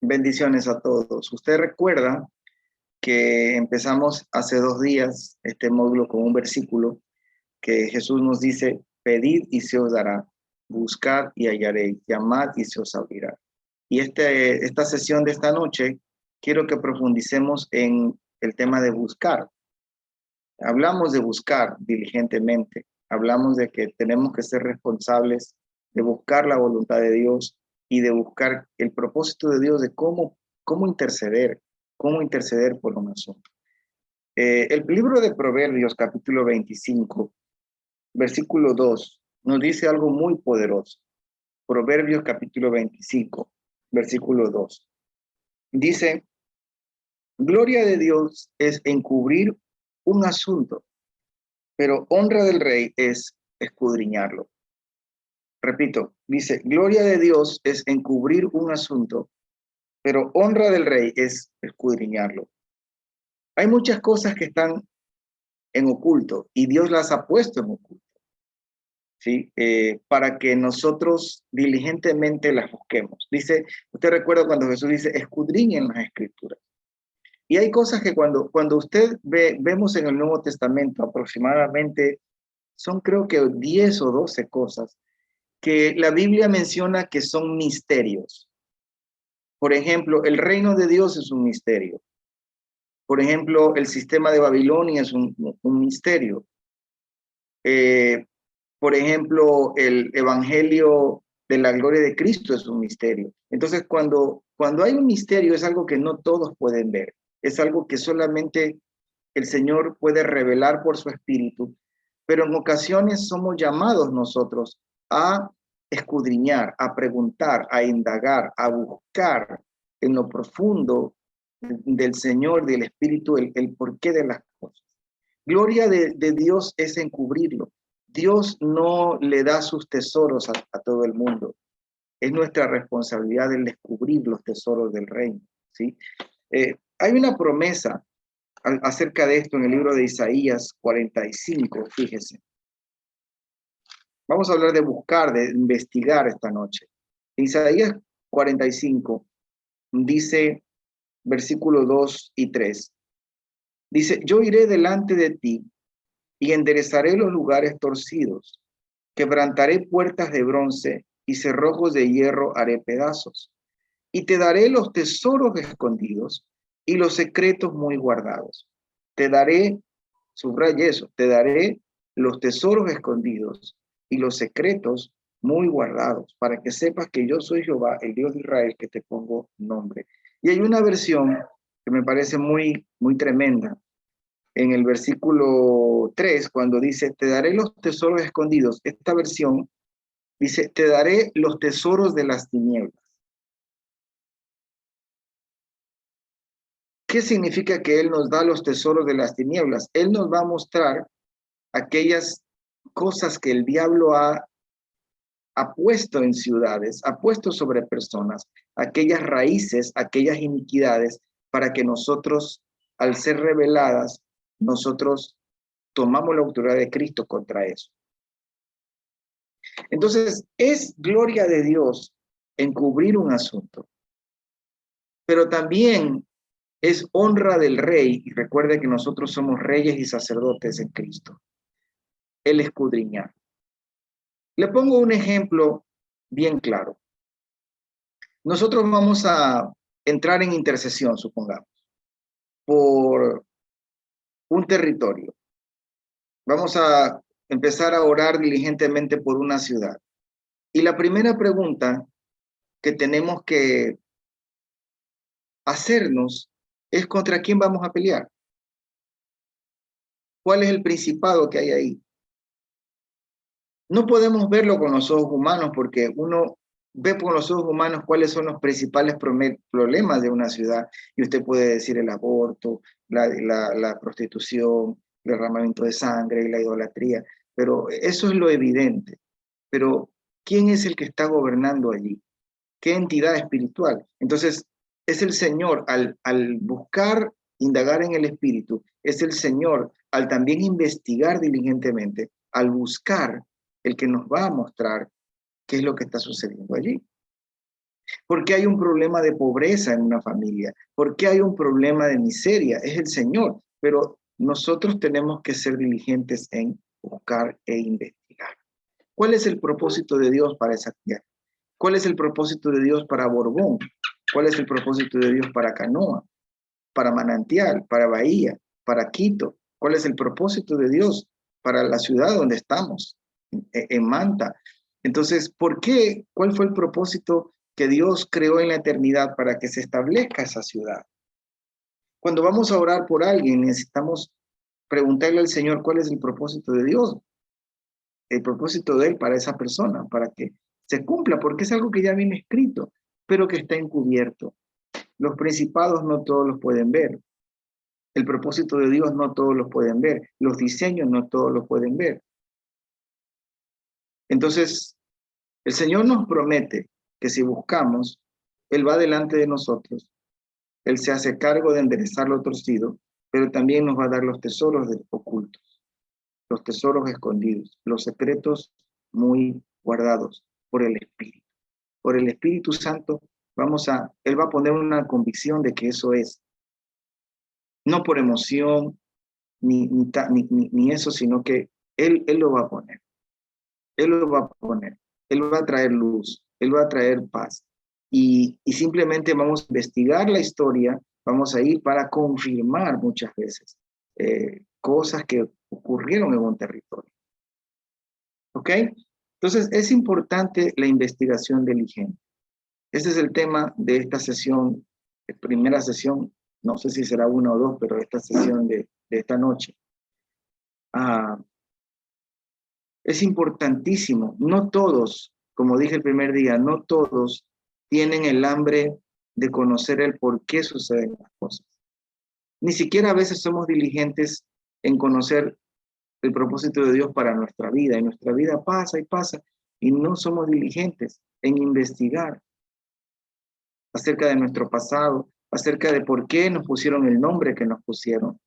Bendiciones a todos. Usted recuerda que empezamos hace 2 días este módulo con un versículo que Jesús nos dice: pedid y se os dará, buscad y hallaréis, llamad y se os abrirá. Y esta sesión de esta noche quiero que profundicemos en el tema de buscar. Hablamos de buscar diligentemente, hablamos de que tenemos que ser responsables de buscar la voluntad de Dios y de buscar el propósito de Dios de cómo interceder por un asunto. El libro de Proverbios, capítulo 25, versículo 2, nos dice algo muy poderoso. Proverbios, capítulo 25, versículo 2. Dice: gloria de Dios es encubrir un asunto, pero honra del rey es escudriñarlo. Repito, dice: gloria de Dios es encubrir un asunto, pero honra del rey es escudriñarlo. Hay muchas cosas que están en oculto y Dios las ha puesto en oculto, ¿sí? Para que nosotros diligentemente las busquemos. Dice, usted recuerda cuando Jesús dice: escudriñen las escrituras. Y hay cosas que cuando usted vemos en el Nuevo Testamento aproximadamente, son creo que 10 o 12 cosas que la Biblia menciona que son misterios. Por ejemplo, el reino de Dios es un misterio. Por ejemplo, el sistema de Babilonia es un misterio. Por ejemplo, el evangelio de la gloria de Cristo es un misterio. Entonces, cuando hay un misterio, es algo que no todos pueden ver. Es algo que solamente el Señor puede revelar por su espíritu. Pero en ocasiones somos llamados nosotros a escudriñar, a preguntar, a indagar, a buscar en lo profundo del Señor, del Espíritu, el porqué de las cosas. Gloria de Dios es encubrirlo. Dios no le da sus tesoros a todo el mundo. Es nuestra responsabilidad el descubrir los tesoros del reino, ¿sí? Hay una promesa acerca de esto en el libro de Isaías 45, fíjese. Vamos a hablar de buscar, de investigar esta noche. Isaías 45 dice, versículos 2 y 3, dice: yo iré delante de ti y enderezaré los lugares torcidos, quebrantaré puertas de bronce y cerrojos de hierro haré pedazos, y te daré los tesoros escondidos y los secretos muy guardados. Te daré, subraya eso, te daré los tesoros escondidos y los secretos muy guardados, para que sepas que yo soy Jehová, el Dios de Israel, que te pongo nombre. Y hay una versión que me parece muy, muy tremenda, en el versículo 3, cuando dice: te daré los tesoros escondidos. Esta versión dice: te daré los tesoros de las tinieblas. ¿Qué significa que Él nos da los tesoros de las tinieblas? Él nos va a mostrar aquellas cosas que el diablo ha puesto en ciudades, ha puesto sobre personas, aquellas raíces, aquellas iniquidades, para que nosotros, al ser reveladas, nosotros tomamos la autoridad de Cristo contra eso. Entonces, es gloria de Dios encubrir un asunto, pero también es honra del rey, y recuerde que nosotros somos reyes y sacerdotes en Cristo, el escudriñar. Le pongo un ejemplo bien claro. Nosotros vamos a entrar en intercesión, supongamos, por un territorio. Vamos a empezar a orar diligentemente por una ciudad. Y la primera pregunta que tenemos que hacernos es: ¿contra quién vamos a pelear? ¿Cuál es el principado que hay ahí? No podemos verlo con los ojos humanos, porque uno ve con los ojos humanos cuáles son los principales problemas de una ciudad, y usted puede decir el aborto, la prostitución, el derramamiento de sangre y la idolatría, pero eso es lo evidente. Pero ¿quién es el que está gobernando allí? ¿Qué entidad espiritual? Entonces, es el Señor, al buscar, indagar en el Espíritu, es el Señor, al también investigar diligentemente, al buscar, el que nos va a mostrar qué es lo que está sucediendo allí. ¿Por qué hay un problema de pobreza en una familia? ¿Por qué hay un problema de miseria? Es el Señor. Pero nosotros tenemos que ser diligentes en buscar e investigar. ¿Cuál es el propósito de Dios para esa tierra? ¿Cuál es el propósito de Dios para Borbón? ¿Cuál es el propósito de Dios para Canoa, para Manantial, para Bahía, para Quito? ¿Cuál es el propósito de Dios para la ciudad donde estamos, en Manta? Entonces, ¿por qué? ¿Cuál fue el propósito que Dios creó en la eternidad para que se establezca esa ciudad? Cuando vamos a orar por alguien, necesitamos preguntarle al Señor cuál es el propósito de Dios, el propósito de Él para esa persona, para que se cumpla, porque es algo que ya viene escrito, pero que está encubierto. Los principados no todos los pueden ver. El propósito de Dios no todos los pueden ver. Los diseños no todos los pueden ver. Entonces, el Señor nos promete que si buscamos, Él va delante de nosotros. Él se hace cargo de enderezar lo torcido, pero también nos va a dar los tesoros ocultos, los tesoros escondidos, los secretos muy guardados por el Espíritu. Por el Espíritu Santo, Él va a poner una convicción de que eso es, no por emoción, ni eso, sino que Él lo va a poner. Él lo va a poner. Él va a traer luz. Él va a traer paz. Y simplemente vamos a investigar la historia, vamos a ir para confirmar muchas veces cosas que ocurrieron en un territorio. ¿Ok? Entonces, es importante la investigación diligente. Ese es el tema de esta sesión, primera sesión, no sé si será una o dos, pero esta sesión de esta noche. Es importantísimo. No todos, como dije el primer día, no todos tienen el hambre de conocer el por qué suceden las cosas. Ni siquiera a veces somos diligentes en conocer el propósito de Dios para nuestra vida. Y nuestra vida pasa y pasa y no somos diligentes en investigar acerca de nuestro pasado, acerca de por qué nos pusieron el nombre que nos pusieron,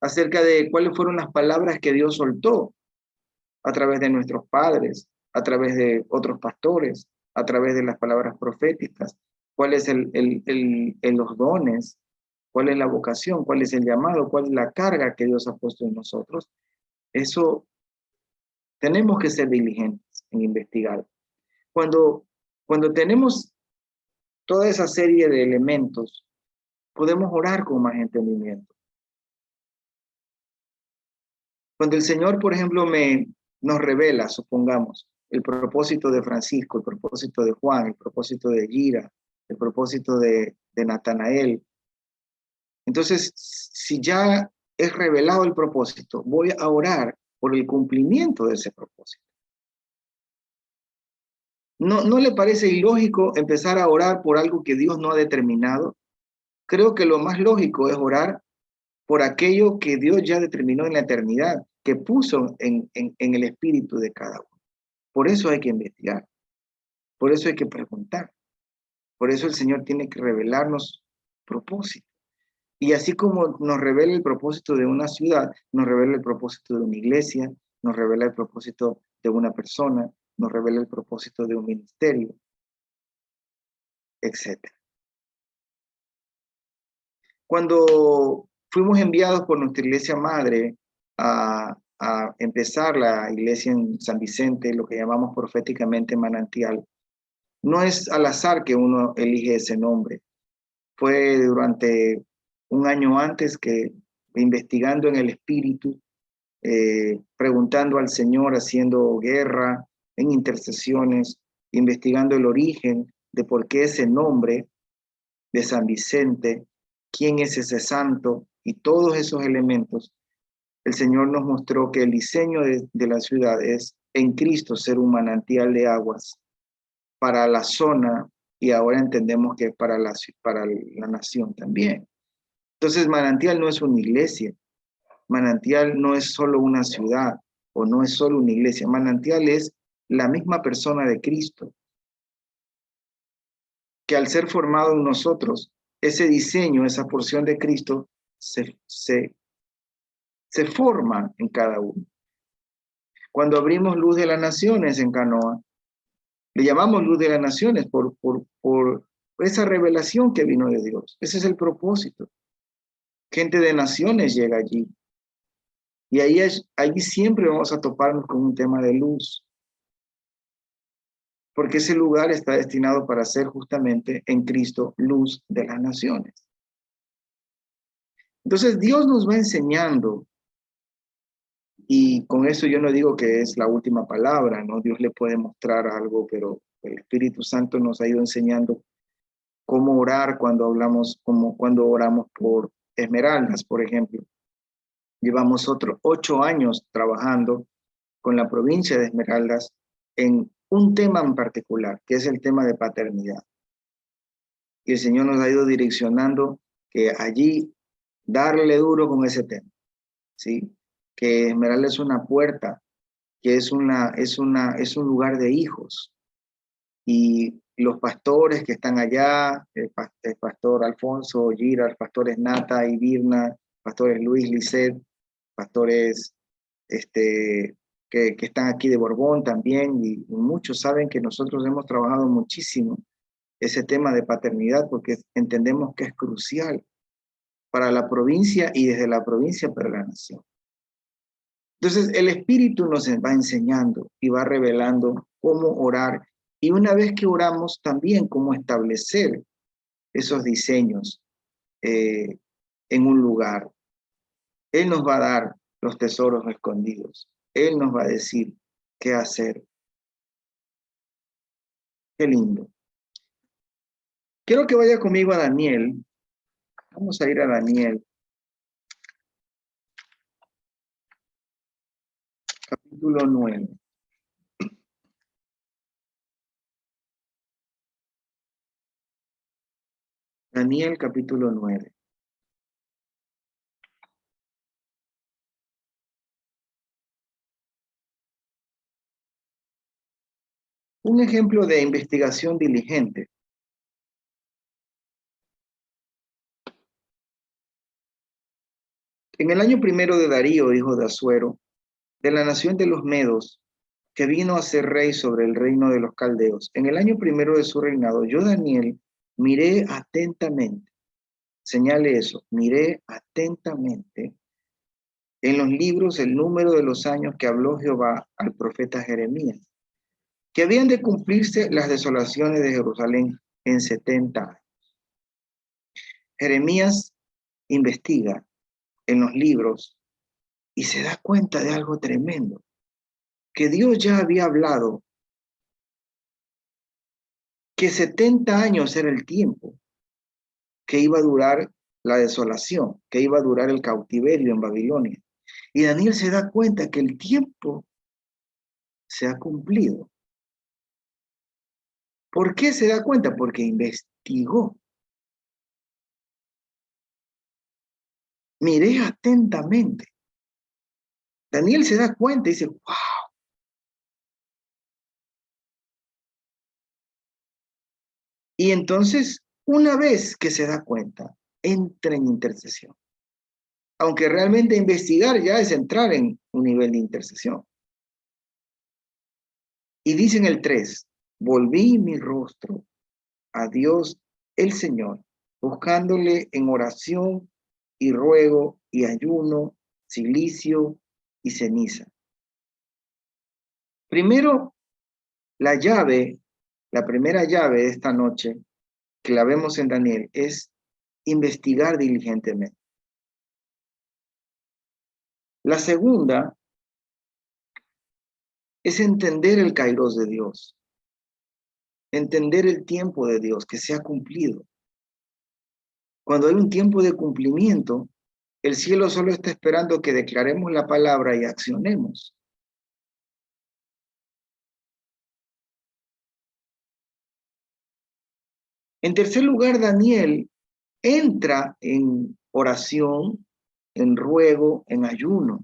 acerca de cuáles fueron las palabras que Dios soltó a través de nuestros padres, a través de otros pastores, a través de las palabras proféticas, cuál es los dones, cuál es la vocación, cuál es el llamado, cuál es la carga que Dios ha puesto en nosotros. Eso tenemos que ser diligentes en investigar. Cuando tenemos toda esa serie de elementos, podemos orar con más entendimiento. Cuando el Señor, por ejemplo, nos revela, supongamos, el propósito de Francisco, el propósito de Juan, el propósito de Gira, el propósito de Natanael. Entonces, si ya es revelado el propósito, voy a orar por el cumplimiento de ese propósito. ¿No le parece ilógico empezar a orar por algo que Dios no ha determinado? Creo que lo más lógico es orar por aquello que Dios ya determinó en la eternidad, que puso en el espíritu de cada uno. Por eso hay que investigar, por eso hay que preguntar, por eso el Señor tiene que revelarnos propósito. Y así como nos revela el propósito de una ciudad, nos revela el propósito de una iglesia, nos revela el propósito de una persona, nos revela el propósito de un ministerio, etc. Cuando fuimos enviados por nuestra iglesia madre a empezar la iglesia en San Vicente, lo que llamamos proféticamente Manantial, no es al azar que uno elige ese nombre. Fue durante un año antes que, investigando en el espíritu, preguntando al Señor, haciendo guerra, en intercesiones, investigando el origen de por qué ese nombre de San Vicente, quién es ese santo y todos esos elementos, el Señor nos mostró que el diseño de la ciudad es en Cristo ser un manantial de aguas para la zona y ahora entendemos que para la nación también. Entonces, manantial no es una iglesia, manantial no es solo una ciudad o no es solo una iglesia, manantial es la misma persona de Cristo, que al ser formado en nosotros, ese diseño, esa porción de Cristo se forma en cada uno. Cuando abrimos Luz de las Naciones en Canoa, Le llamamos luz de las naciones por esa revelación que vino de Dios. Ese es el propósito. Gente de naciones llega allí. Y ahí siempre vamos a toparnos con un tema de luz. Porque ese lugar está destinado para ser justamente en Cristo luz de las naciones. Entonces Dios nos va enseñando, y con eso yo no digo que es la última palabra, ¿no? Dios le puede mostrar algo, pero el Espíritu Santo nos ha ido enseñando cómo orar cuando hablamos, como cuando oramos por Esmeraldas, por ejemplo. Llevamos otros 8 años trabajando con la provincia de Esmeraldas en un tema en particular, que es el tema de paternidad. Y el Señor nos ha ido direccionando que allí darle duro con ese tema, ¿sí? Que Esmeralda es una puerta, que es un lugar de hijos. Y los pastores que están allá, el pastor Alfonso, Gira, el pastores Nata y Virna, pastores Luis, Lisset, pastores que están aquí de Borbón también, y muchos saben que nosotros hemos trabajado muchísimo ese tema de paternidad porque entendemos que es crucial para la provincia y desde la provincia para la nación. Entonces el Espíritu nos va enseñando y va revelando cómo orar, y una vez que oramos también cómo establecer esos diseños en un lugar. Él nos va a dar los tesoros escondidos. Él nos va a decir qué hacer. Qué lindo. Quiero que vaya conmigo a Daniel. Vamos a ir a Daniel, capítulo 9. Daniel, capítulo 9. Un ejemplo de investigación diligente. En el año primero de Darío, hijo de Asuero, de la nación de los Medos, que vino a ser rey sobre el reino de los caldeos, en el año primero de su reinado, yo, Daniel, miré atentamente, señale eso, miré atentamente en los libros el número de los años que habló Jehová al profeta Jeremías, que habían de cumplirse las desolaciones de Jerusalén en 70 años. Jeremías investiga en los libros y se da cuenta de algo tremendo, que Dios ya había hablado que 70 años era el tiempo que iba a durar la desolación, que iba a durar el cautiverio en Babilonia. Y Daniel se da cuenta que el tiempo se ha cumplido. ¿Por qué se da cuenta? Porque investigó. Miré atentamente. Daniel se da cuenta y dice, wow. Y entonces, una vez que se da cuenta, entra en intercesión. Aunque realmente investigar ya es entrar en un nivel de intercesión. Y dice en el 3, volví mi rostro a Dios el Señor, buscándole en oración y ruego y ayuno, silicio y ceniza. Primero, la primera llave de esta noche que la vemos en Daniel es investigar diligentemente. La segunda es entender el kairos de Dios, entender el tiempo de Dios que se ha cumplido. Cuando hay un tiempo de cumplimiento, el cielo solo está esperando que declaremos la palabra y accionemos. En tercer lugar, Daniel entra en oración, en ruego, en ayuno.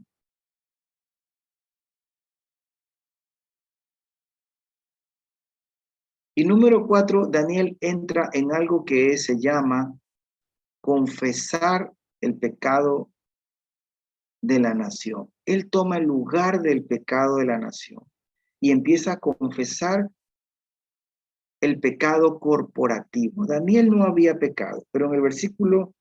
Y número 4, Daniel entra en algo que se llama confesar el pecado de la nación. Él toma el lugar del pecado de la nación y empieza a confesar el pecado corporativo. Daniel no había pecado, pero en el versículo,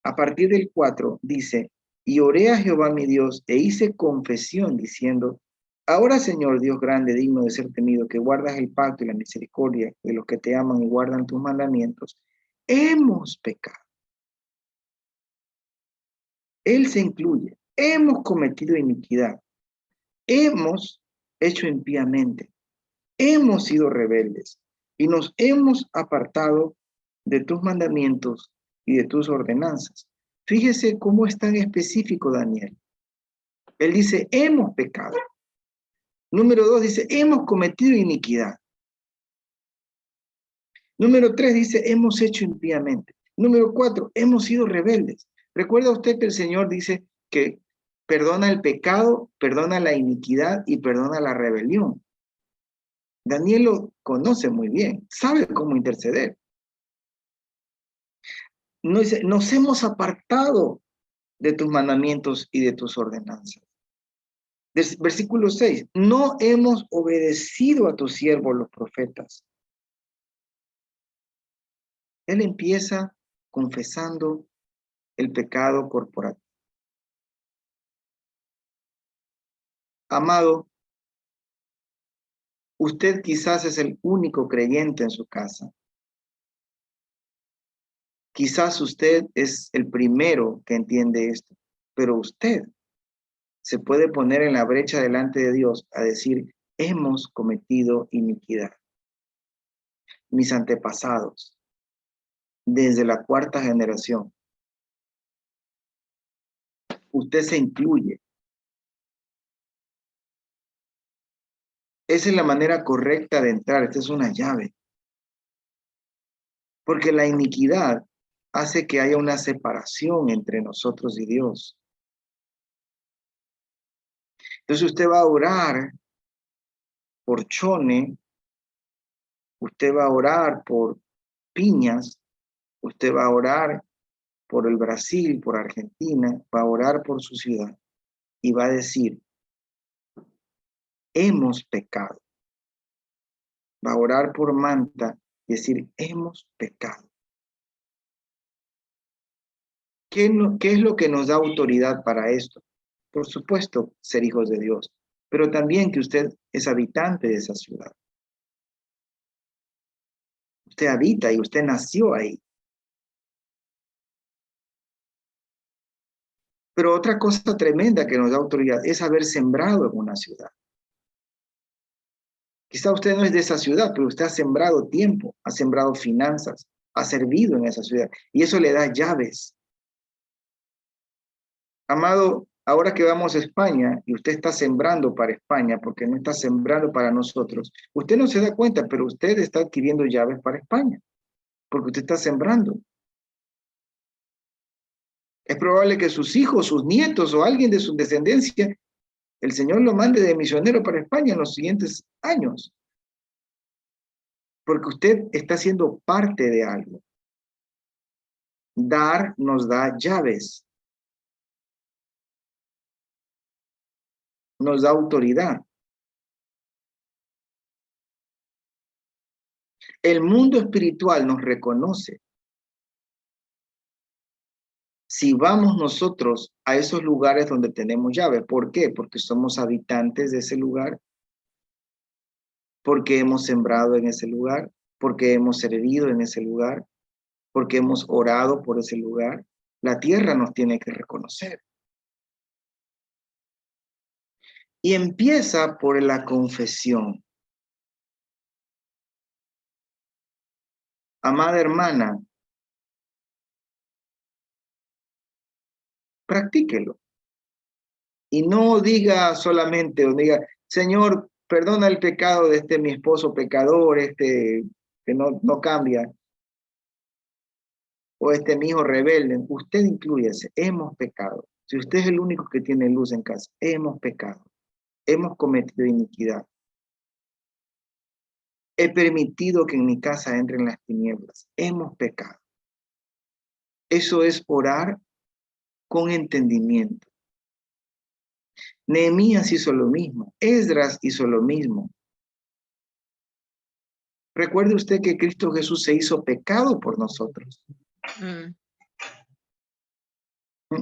a partir del 4, dice, y oré a Jehová mi Dios e hice confesión diciendo, ahora Señor Dios grande, digno de ser temido, que guardas el pacto y la misericordia de los que te aman y guardan tus mandamientos, hemos pecado. Él se incluye, hemos cometido iniquidad, hemos hecho impíamente, hemos sido rebeldes y nos hemos apartado de tus mandamientos y de tus ordenanzas. Fíjese cómo es tan específico Daniel. Él dice, hemos pecado. Número 2 dice, hemos cometido iniquidad. Número 3 dice, hemos hecho impíamente. Número 4, hemos sido rebeldes. ¿Recuerda usted que el Señor dice que perdona el pecado, perdona la iniquidad y perdona la rebelión? Daniel lo conoce muy bien, sabe cómo interceder. Nos hemos apartado de tus mandamientos y de tus ordenanzas. Versículo 6, no hemos obedecido a tus siervos los profetas. Él empieza confesando el pecado corporativo. Amado, usted quizás es el único creyente en su casa. Quizás usted es el primero que entiende esto, pero usted se puede poner en la brecha delante de Dios a decir, hemos cometido iniquidad. Mis antepasados, desde la 4ª generación, usted se incluye. Esa es la manera correcta de entrar. Esta es una llave. Porque la iniquidad hace que haya una separación entre nosotros y Dios. Entonces usted va a orar por Chone, usted va a orar por Piñas, usted va a orar por el Brasil, por Argentina, va a orar por su ciudad y va a decir, hemos pecado. Va a orar por Manta y decir, hemos pecado. ¿Qué es lo que nos da autoridad para esto? Por supuesto, ser hijos de Dios, pero también que usted es habitante de esa ciudad. Usted habita y usted nació ahí. Pero otra cosa tremenda que nos da autoridad es haber sembrado en una ciudad. Quizá usted no es de esa ciudad, pero usted ha sembrado tiempo, ha sembrado finanzas, ha servido en esa ciudad. Y eso le da llaves. Amado, ahora que vamos a España y usted está sembrando para España, porque no está sembrando para nosotros, usted no se da cuenta, pero usted está adquiriendo llaves para España, porque usted está sembrando. Es probable que sus hijos, sus nietos o alguien de su descendencia, el Señor lo mande de misionero para España en los siguientes años, porque usted está siendo parte de algo. Dar nos da llaves, nos da autoridad. El mundo espiritual nos reconoce. Si vamos nosotros a esos lugares donde tenemos llaves, ¿por qué? Porque somos habitantes de ese lugar, porque hemos sembrado en ese lugar, porque hemos servido en ese lugar, porque hemos orado por ese lugar. La tierra nos tiene que reconocer. Y empieza por la confesión. Amada hermana, practíquelo. Y no diga solamente, o diga, Señor, perdona el pecado de mi esposo pecador, que no cambia, o mi hijo rebelde. Usted inclúyase, hemos pecado. Si usted es el único que tiene luz en casa, hemos pecado, hemos cometido iniquidad. He permitido que en mi casa entren las tinieblas, hemos pecado. Eso es orar con entendimiento. Nehemías hizo lo mismo, Esdras hizo lo mismo. Recuerde usted que Cristo Jesús se hizo pecado por nosotros. Mm.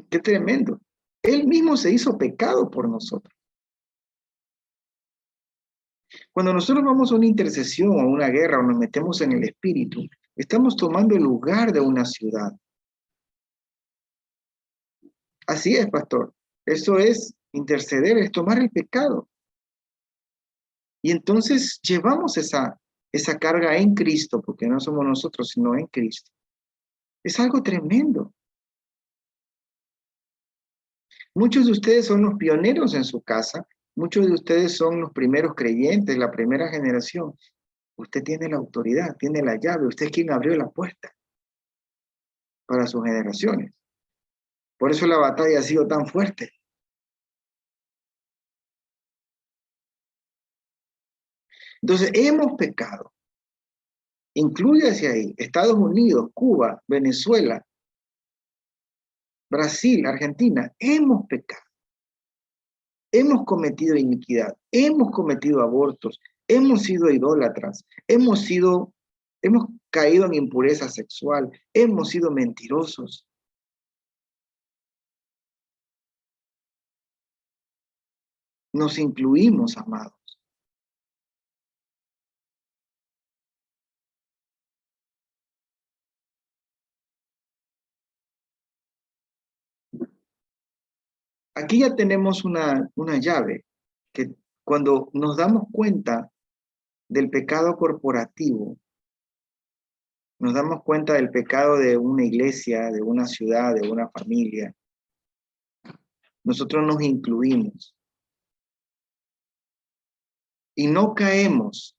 Qué tremendo. Él mismo se hizo pecado por nosotros. Cuando nosotros vamos a una intercesión o a una guerra o nos metemos en el espíritu, estamos tomando el lugar de una ciudad. Así es, pastor. Eso es interceder, es tomar el pecado. Y entonces llevamos esa carga en Cristo, porque no somos nosotros, sino en Cristo. Es algo tremendo. Muchos de ustedes son los pioneros en su casa. Muchos de ustedes son los primeros creyentes, la primera generación. Usted tiene la autoridad, tiene la llave. Usted es quien abrió la puerta para sus generaciones. Por eso la batalla ha sido tan fuerte. Entonces, hemos pecado. Inclúyase ahí Estados Unidos, Cuba, Venezuela, Brasil, Argentina. Hemos pecado. Hemos cometido iniquidad. Hemos cometido abortos. Hemos sido idólatras. Hemos caído en impureza sexual. Hemos sido mentirosos. Nos incluimos, amados. Aquí ya tenemos una llave que cuando nos damos cuenta del pecado corporativo, nos damos cuenta del pecado de una iglesia, de una ciudad, de una familia, nosotros nos incluimos y no caemos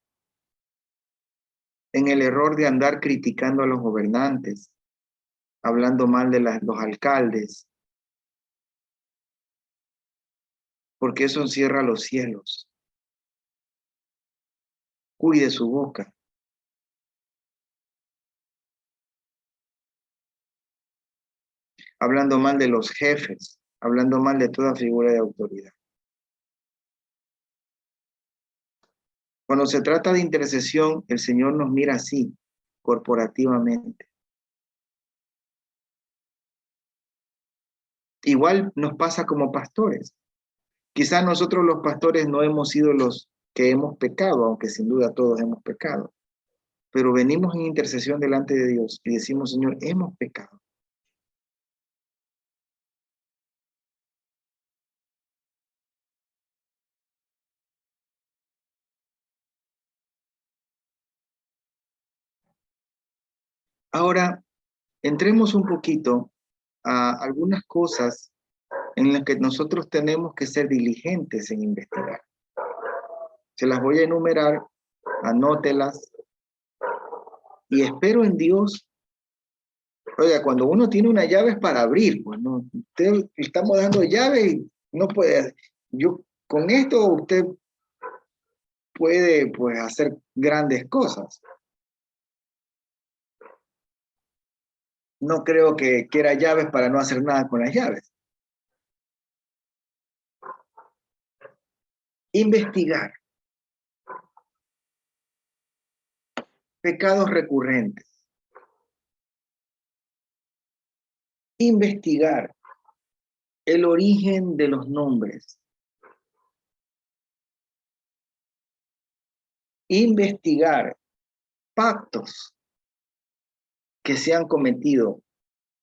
en el error de andar criticando a los gobernantes, hablando mal de los alcaldes, porque eso encierra los cielos. Cuide su boca. Hablando mal de los jefes, hablando mal de toda figura de autoridad. Cuando se trata de intercesión, el Señor nos mira así, corporativamente. Igual nos pasa como pastores. Quizás nosotros los pastores no hemos sido los que hemos pecado, aunque sin duda todos hemos pecado. Pero venimos en intercesión delante de Dios y decimos, Señor, hemos pecado. Ahora, entremos un poquito a algunas cosas en las que nosotros tenemos que ser diligentes en investigar. Se las voy a enumerar, anótelas, y espero en Dios. Oiga, cuando uno tiene una llave es para abrir, pues no, usted estamos dando llave y no puede, yo con esto usted puede pues hacer grandes cosas. No creo que quiera llaves para no hacer nada con las llaves. Investigar pecados recurrentes. Investigar el origen de los nombres. Investigar pactos que se han cometido,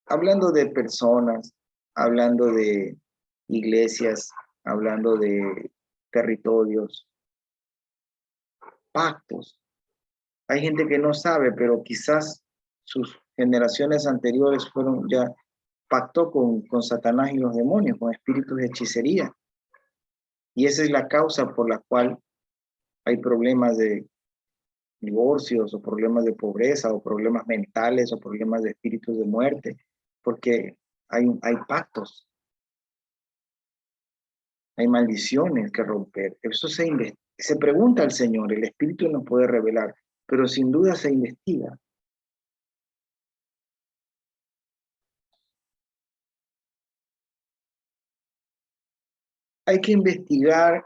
hablando de personas, hablando de iglesias, hablando de territorios, pactos. Hay gente que no sabe, pero quizás sus generaciones anteriores fueron ya pactó con Satanás y los demonios, con espíritus de hechicería. Y esa es la causa por la cual hay problemas de divorcios o problemas de pobreza o problemas mentales o problemas de espíritus de muerte, porque hay pactos, hay maldiciones que romper. Eso se pregunta al Señor, el Espíritu nos puede revelar, pero sin duda se investiga. Hay que investigar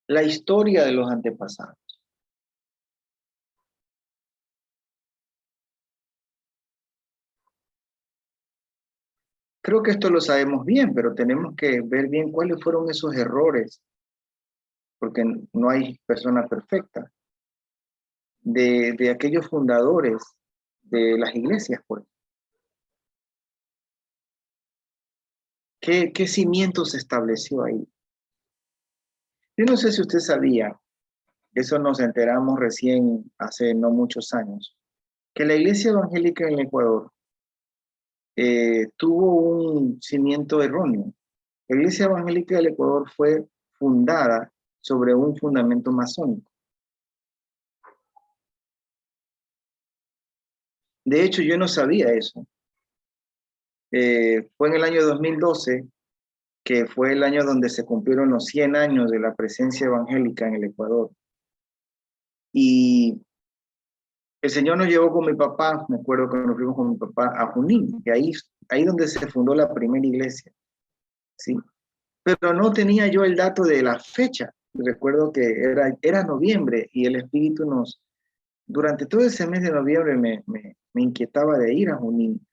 la historia de los antepasados. Creo que esto lo sabemos bien, pero tenemos que ver bien cuáles fueron esos errores, porque no hay persona perfecta, de aquellos fundadores de las iglesias, pues. ¿Qué cimiento se estableció ahí? Yo no sé si usted sabía, eso nos enteramos recién hace no muchos años, que la iglesia evangélica en el Ecuador tuvo un cimiento erróneo. La iglesia evangélica del Ecuador fue fundada sobre un fundamento masónico. De hecho, yo no sabía eso. Fue en el año 2012, que fue el año donde se cumplieron los 100 años de la presencia evangélica en el Ecuador. Y el Señor nos llevó con mi papá, me acuerdo que nos fuimos con mi papá a Junín, que ahí donde se fundó la primera iglesia, ¿sí? Pero no tenía yo el dato de la fecha. Recuerdo que era noviembre y el Espíritu durante todo ese mes de noviembre me inquietaba de ir a Junín.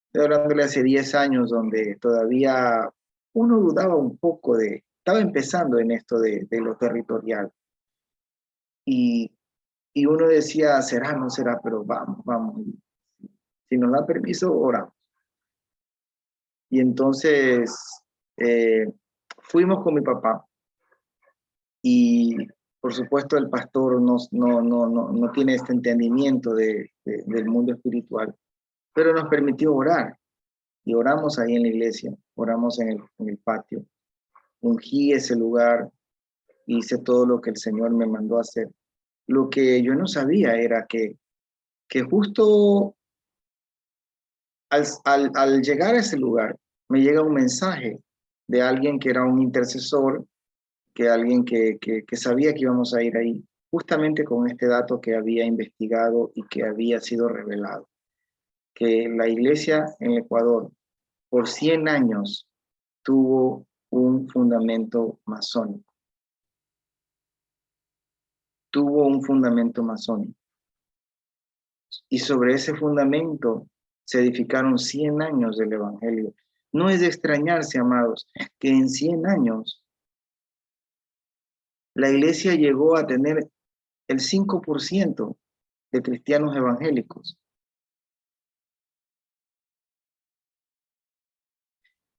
Estoy hablándole hace 10 años donde todavía uno dudaba un poco estaba empezando en esto de lo territorial. Y, y uno decía, será, no será, pero vamos. Si nos da permiso, oramos. Y entonces eh, fuimos con mi papá y por supuesto el pastor no tiene este entendimiento del mundo espiritual, pero nos permitió orar y oramos ahí en la iglesia, oramos en el patio, ungí ese lugar, hice todo lo que el Señor me mandó a hacer. Lo que yo no sabía era que justo al llegar a ese lugar me llega un mensaje de alguien que era un intercesor, que alguien que sabía que íbamos a ir ahí, justamente con este dato que había investigado y que había sido revelado, que la iglesia en Ecuador por 100 años tuvo un fundamento masónico, tuvo un fundamento masónico. Y sobre ese fundamento se edificaron 100 años del Evangelio. No es de extrañarse, amados, que en 100 años la iglesia llegó a tener el 5% de cristianos evangélicos.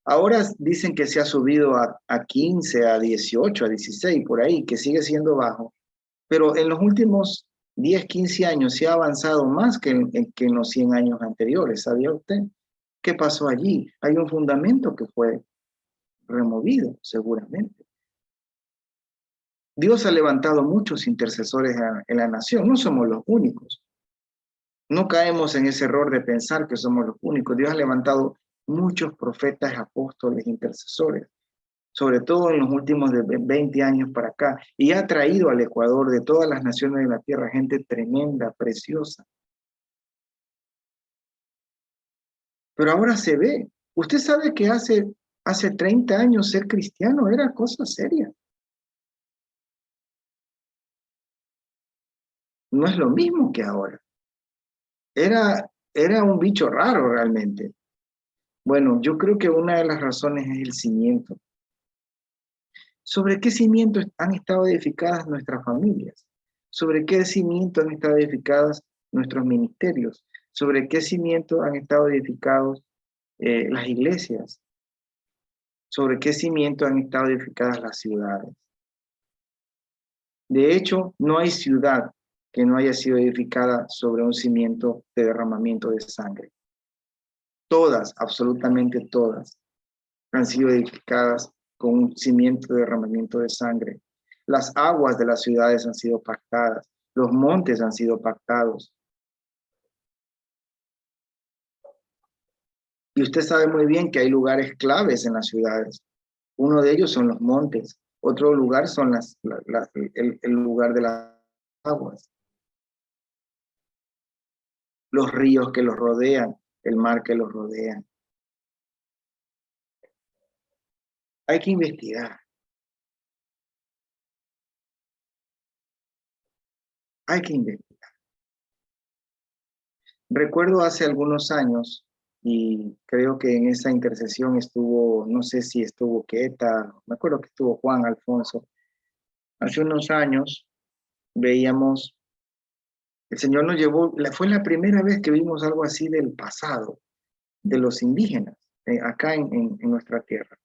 Ahora dicen que se ha subido a 15, a 18, a 16, por ahí, que sigue siendo bajo. Pero en los últimos 10, 15 años se ha avanzado más que en los 100 años anteriores. ¿Sabía usted? ¿Qué pasó allí? Hay un fundamento que fue removido, seguramente. Dios ha levantado muchos intercesores en la nación. No somos los únicos. No caemos en ese error de pensar que somos los únicos. Dios ha levantado muchos profetas, apóstoles, intercesores, sobre todo en los últimos de 20 años para acá, y ha traído al Ecuador de todas las naciones de la tierra gente tremenda, preciosa. Pero ahora se ve. Usted sabe que hace 30 años ser cristiano era cosa seria. No es lo mismo que ahora. Era un bicho raro realmente. Bueno, yo creo que una de las razones es el cimiento. ¿Sobre qué cimiento han estado edificadas nuestras familias? ¿Sobre qué cimiento han estado edificados nuestros ministerios? ¿Sobre qué cimiento han estado edificados las iglesias? ¿Sobre qué cimiento han estado edificadas las ciudades? De hecho, no hay ciudad que no haya sido edificada sobre un cimiento de derramamiento de sangre. Todas, absolutamente todas, han sido edificadas con un cimiento de derramamiento de sangre. Las aguas de las ciudades han sido pactadas, los montes han sido pactados. Y usted sabe muy bien que hay lugares claves en las ciudades. Uno de ellos son los montes, otro lugar son el lugar de las aguas, los ríos que los rodean, el mar que los rodea. Hay que investigar, hay que investigar. Recuerdo hace algunos años, y creo que en esa intercesión estuvo, no sé si estuvo Queta, me acuerdo que estuvo Juan Alfonso. Hace unos años veíamos, el Señor nos llevó, fue la primera vez que vimos algo así del pasado, de los indígenas, acá en nuestra tierra,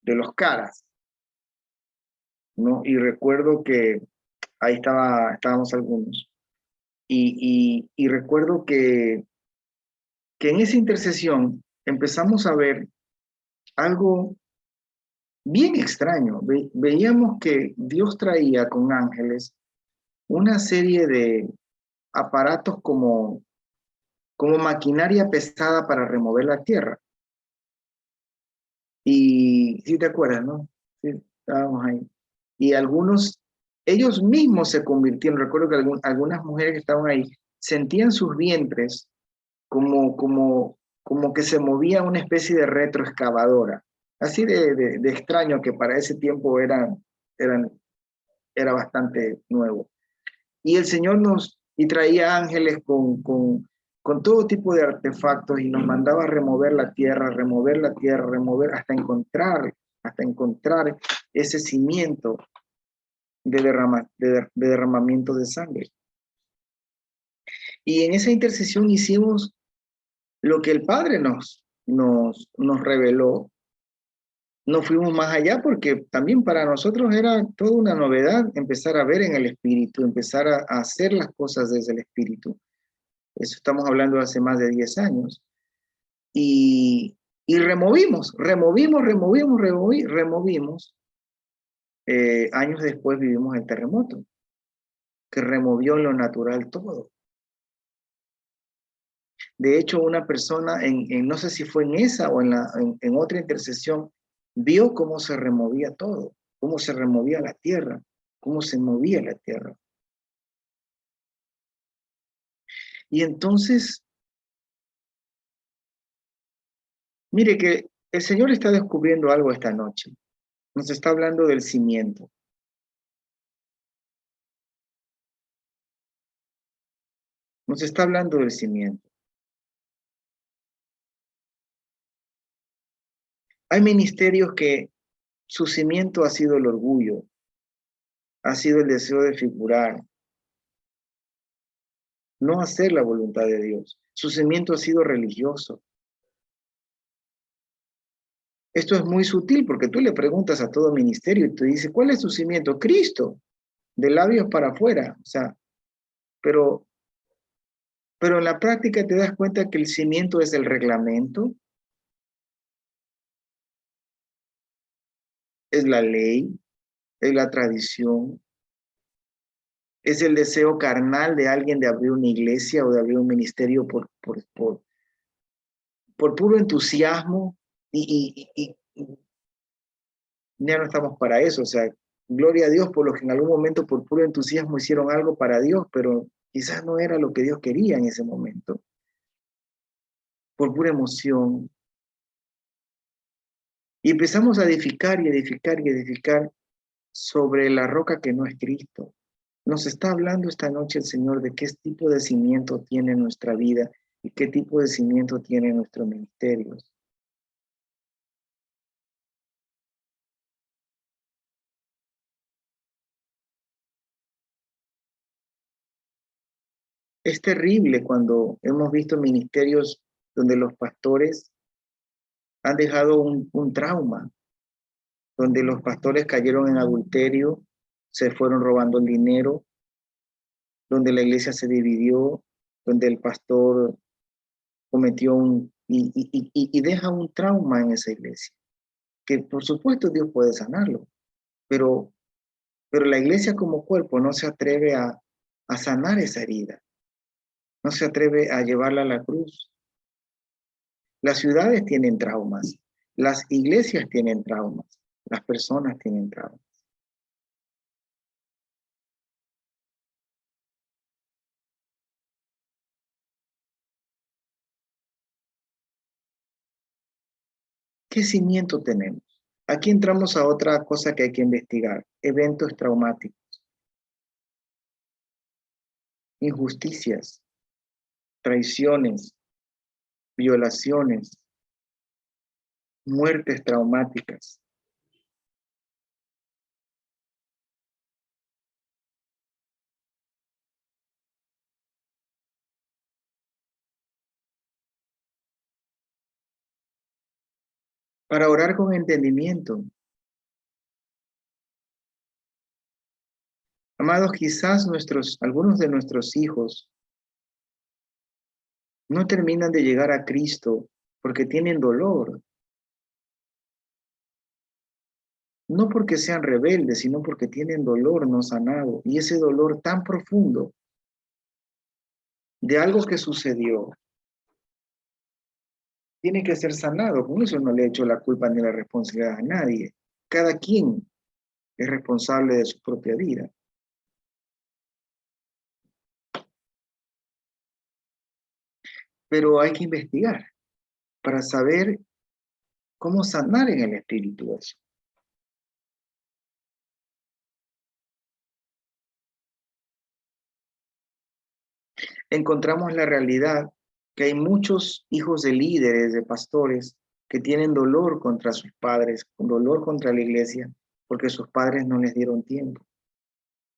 de los caras, ¿no? Y recuerdo que ahí estábamos algunos, y recuerdo que en esa intercesión empezamos a ver algo bien extraño. Veíamos que Dios traía con ángeles una serie de aparatos como maquinaria pesada para remover la tierra. Y si te acuerdas, ¿no? Sí, estábamos ahí. Y algunos, ellos mismos se convirtieron, recuerdo que algunas mujeres que estaban ahí sentían sus vientres como que se movía una especie de retroexcavadora, así de extraño que para ese tiempo eran, era bastante nuevo. Y el Señor y traía ángeles con todo tipo de artefactos y nos mandaba a remover la tierra, remover hasta encontrar ese cimiento de derramamiento de sangre. Y en esa intercesión hicimos lo que el Padre nos reveló. No fuimos más allá porque también para nosotros era toda una novedad empezar a ver en el Espíritu, empezar a hacer las cosas desde el Espíritu. Eso estamos hablando de hace más de 10 años. Y removimos. Años después vivimos el terremoto, que removió lo natural todo. De hecho, una persona, no sé si fue en esa o en otra intercesión, vio cómo se removía todo, cómo se removía la tierra, cómo se movía la tierra. Y entonces, mire que el Señor está descubriendo algo esta noche. Nos está hablando del cimiento. Nos está hablando del cimiento. Hay ministerios que su cimiento ha sido el orgullo, ha sido el deseo de figurar, no hacer la voluntad de Dios. Su cimiento ha sido religioso. Esto es muy sutil porque tú le preguntas a todo ministerio y te dice, ¿cuál es su cimiento? Cristo, de labios para afuera. O sea, pero en la práctica te das cuenta que el cimiento es el reglamento, es la ley, es la tradición, es el deseo carnal de alguien de abrir una iglesia o de abrir un ministerio por puro entusiasmo y ya no estamos para eso. O sea, gloria a Dios por los que en algún momento por puro entusiasmo hicieron algo para Dios, pero quizás no era lo que Dios quería en ese momento, por pura emoción. Y empezamos a edificar y edificar y edificar sobre la roca que no es Cristo. Nos está hablando esta noche el Señor de qué tipo de cimiento tiene nuestra vida y qué tipo de cimiento tiene nuestros ministerios. Es terrible cuando hemos visto ministerios donde los pastores han dejado un trauma, donde los pastores cayeron en adulterio, se fueron robando el dinero, donde la iglesia se dividió, donde el pastor cometió y deja un trauma en esa iglesia, que por supuesto Dios puede sanarlo, pero, pero la iglesia como cuerpo no se atreve a sanar esa herida, no se atreve a llevarla a la cruz. Las ciudades tienen traumas, las iglesias tienen traumas, las personas tienen traumas. ¿Qué cimiento tenemos? Aquí entramos a otra cosa que hay que investigar, eventos traumáticos, injusticias, traiciones, violaciones, muertes traumáticas. Para orar con entendimiento. Amados, quizás algunos de nuestros hijos no terminan de llegar a Cristo porque tienen dolor. No porque sean rebeldes, sino porque tienen dolor no sanado. Y ese dolor tan profundo de algo que sucedió tiene que ser sanado. Con eso no le echo la culpa ni la responsabilidad a nadie. Cada quien es responsable de su propia vida. Pero hay que investigar para saber cómo sanar en el espíritu eso. Encontramos la realidad que hay muchos hijos de líderes, de pastores, que tienen dolor contra sus padres, dolor contra la iglesia, porque sus padres no les dieron tiempo.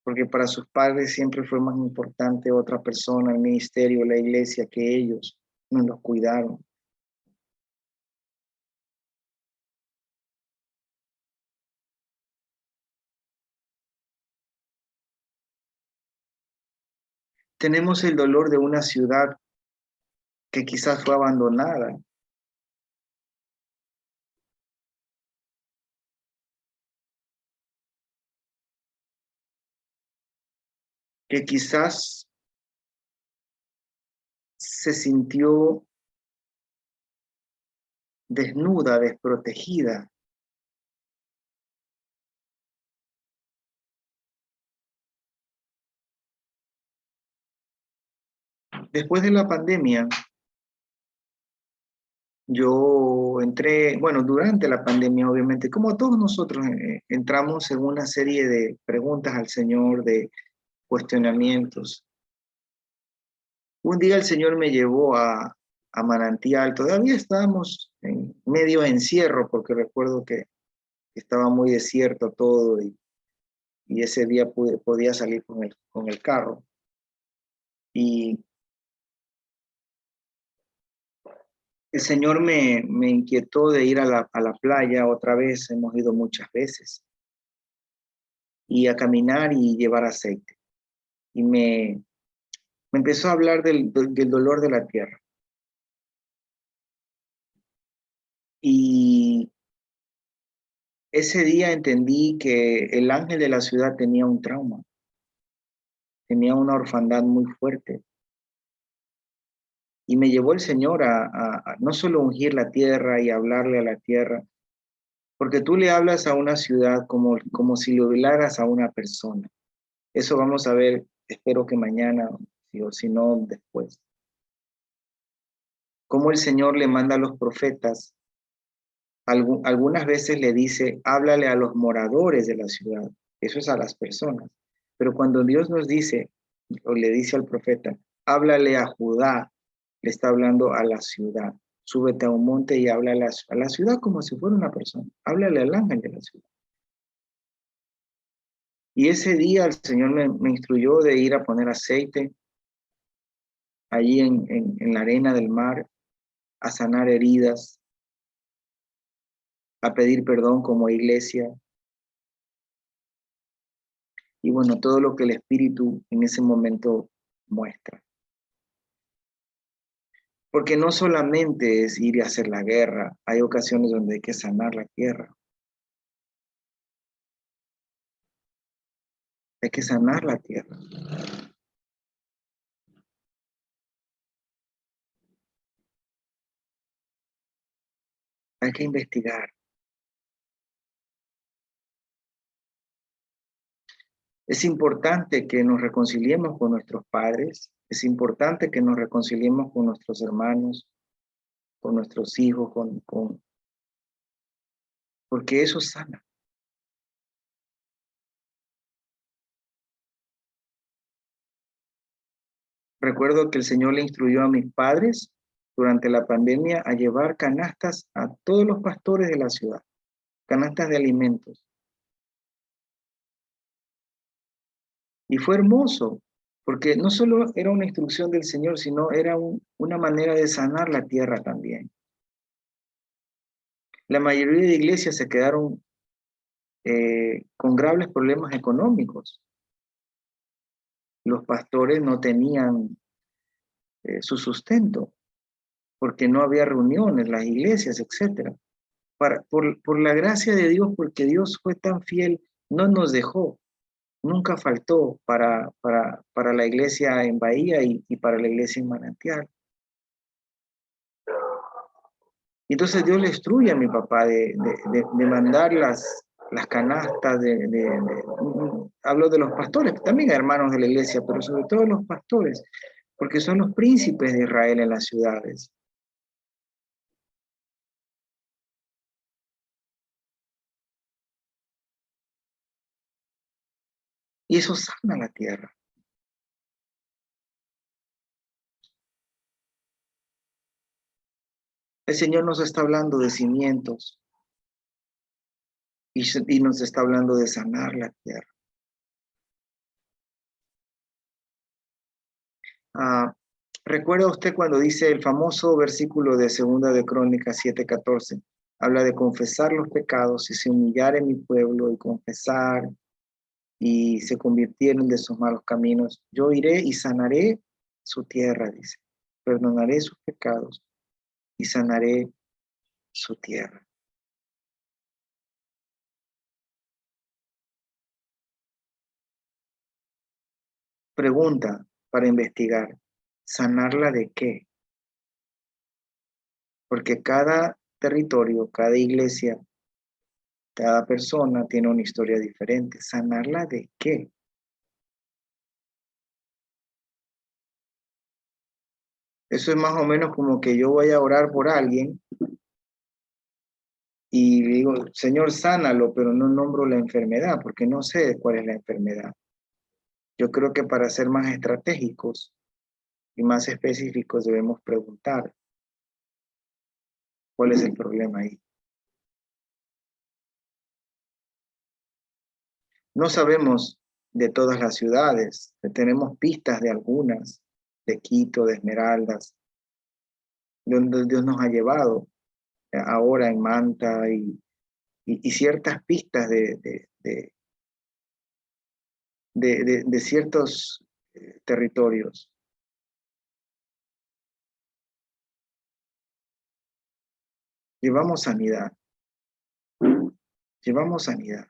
Porque para sus padres siempre fue más importante otra persona, el ministerio, la iglesia, que ellos no los cuidaron. Tenemos el dolor de una ciudad que quizás fue abandonada, que quizás se sintió desnuda, desprotegida. Después de la pandemia, yo entré, bueno, durante la pandemia, obviamente, como todos nosotros, entramos en una serie de preguntas al Señor, de cuestionamientos. Un día el Señor me llevó a Manantial, todavía estábamos en medio encierro, porque recuerdo que estaba muy desierto todo y ese día podía salir con el carro. Y el Señor me inquietó de ir a la playa otra vez, hemos ido muchas veces, y a caminar y llevar aceite. Y me empezó a hablar del dolor de la tierra. Y ese día entendí que el ángel de la ciudad tenía un trauma, tenía una orfandad muy fuerte. Y me llevó el Señor a no solo ungir la tierra y hablarle a la tierra, porque tú le hablas a una ciudad como si le hablaras a una persona. Eso vamos a ver, espero que mañana, o si no, después. Cómo el Señor le manda a los profetas, algunas veces le dice, háblale a los moradores de la ciudad. Eso es a las personas. Pero cuando Dios nos dice, o le dice al profeta, háblale a Judá, le está hablando a la ciudad. Súbete a un monte y habla a la ciudad como si fuera una persona. Háblale al ángel de la ciudad. Y ese día el Señor me instruyó de ir a poner aceite allí en la arena del mar, a sanar heridas, a pedir perdón como iglesia. Y bueno, todo lo que el Espíritu en ese momento muestra. Porque no solamente es ir a hacer la guerra, hay ocasiones donde hay que sanar la tierra. Hay que sanar la tierra. Hay que investigar. Es importante que nos reconciliemos con nuestros padres. Es importante que nos reconciliemos con nuestros hermanos, con nuestros hijos, porque eso sana. Recuerdo que el Señor le instruyó a mis padres durante la pandemia a llevar canastas a todos los pastores de la ciudad, canastas de alimentos. Y fue hermoso, porque no solo era una instrucción del Señor, sino era una manera de sanar la tierra también. La mayoría de iglesias se quedaron con graves problemas económicos. Los pastores no tenían su sustento, porque no había reuniones, las iglesias, etc. Por la gracia de Dios, porque Dios fue tan fiel, no nos dejó, nunca faltó para la iglesia en Bahía y para la iglesia en Manantial. Y entonces Dios le instruye a mi papá de mandar las canastas, hablo de los pastores, también hermanos de la iglesia, pero sobre todo los pastores, porque son los príncipes de Israel en las ciudades. Y eso sana la tierra. El Señor nos está hablando de cimientos y nos está hablando de sanar la tierra. ¿Recuerda usted cuando dice el famoso versículo de Segunda de Crónicas 7:14? Habla de confesar los pecados y se humillar en mi pueblo y confesar y se convirtieron de sus malos caminos. Yo iré y sanaré su tierra, dice. Perdonaré sus pecados y sanaré su tierra. Pregunta para investigar. ¿Sanarla de qué? Porque cada territorio, cada iglesia, cada persona tiene una historia diferente. ¿Sanarla de qué? Eso es más o menos como que yo voy a orar por alguien y digo, Señor, sánalo, pero no nombro la enfermedad porque no sé cuál es la enfermedad. Yo creo que para ser más estratégicos y más específicos debemos preguntar cuál es el problema ahí. No sabemos de todas las ciudades, tenemos pistas de algunas, de Quito, de Esmeraldas, donde Dios nos ha llevado ahora en Manta y ciertas pistas de ciertos territorios. Llevamos sanidad, llevamos sanidad.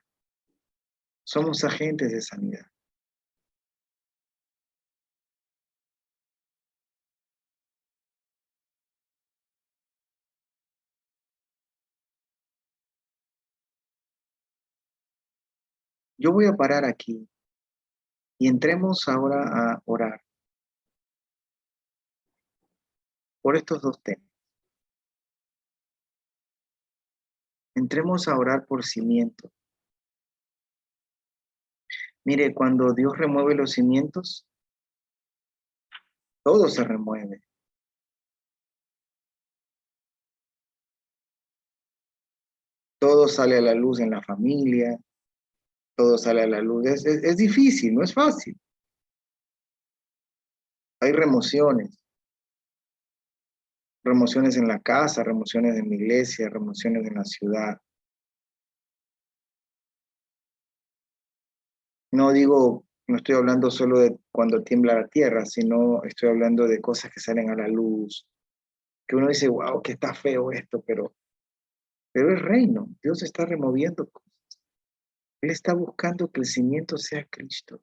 Somos agentes de sanidad. Yo voy a parar aquí y entremos ahora a orar por estos dos temas. Entremos a orar por cimientos. Mire, cuando Dios remueve los cimientos, todo se remueve. Todo sale a la luz en la familia, todo sale a la luz. Es difícil, no es fácil. Hay remociones en la casa, remociones en la iglesia, remociones en la ciudad. No digo, no estoy hablando solo de cuando tiembla la tierra, sino estoy hablando de cosas que salen a la luz, que uno dice, wow, que está feo esto, pero es reino. Dios está removiendo cosas. Él está buscando que el cimiento sea Cristo.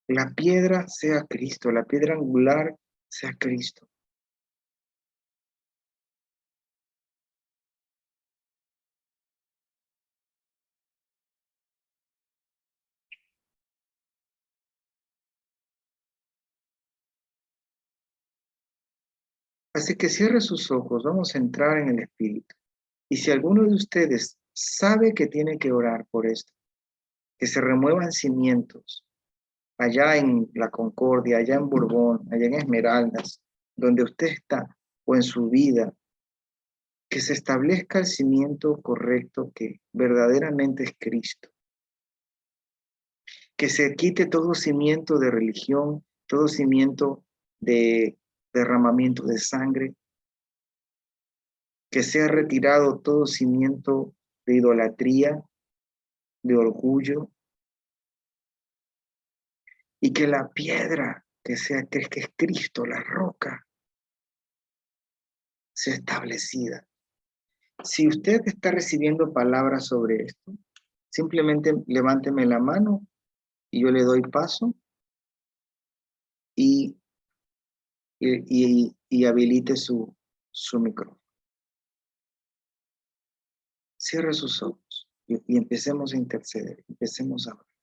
La piedra sea Cristo, la piedra angular sea Cristo. Así que cierre sus ojos, vamos a entrar en el Espíritu. Y si alguno de ustedes sabe que tiene que orar por esto, que se remuevan cimientos, allá en La Concordia, allá en Borbón, allá en Esmeraldas, donde usted está o en su vida, que se establezca el cimiento correcto que verdaderamente es Cristo. Que se quite todo cimiento de religión, todo cimiento de derramamiento de sangre, que sea retirado todo cimiento de idolatría, de orgullo, y que la piedra que es Cristo, la roca, sea establecida. Si usted está recibiendo palabras sobre esto, simplemente levánteme la mano y yo le doy paso y, y habilite su micrófono. Cierre sus ojos y empecemos a interceder, empecemos a orar.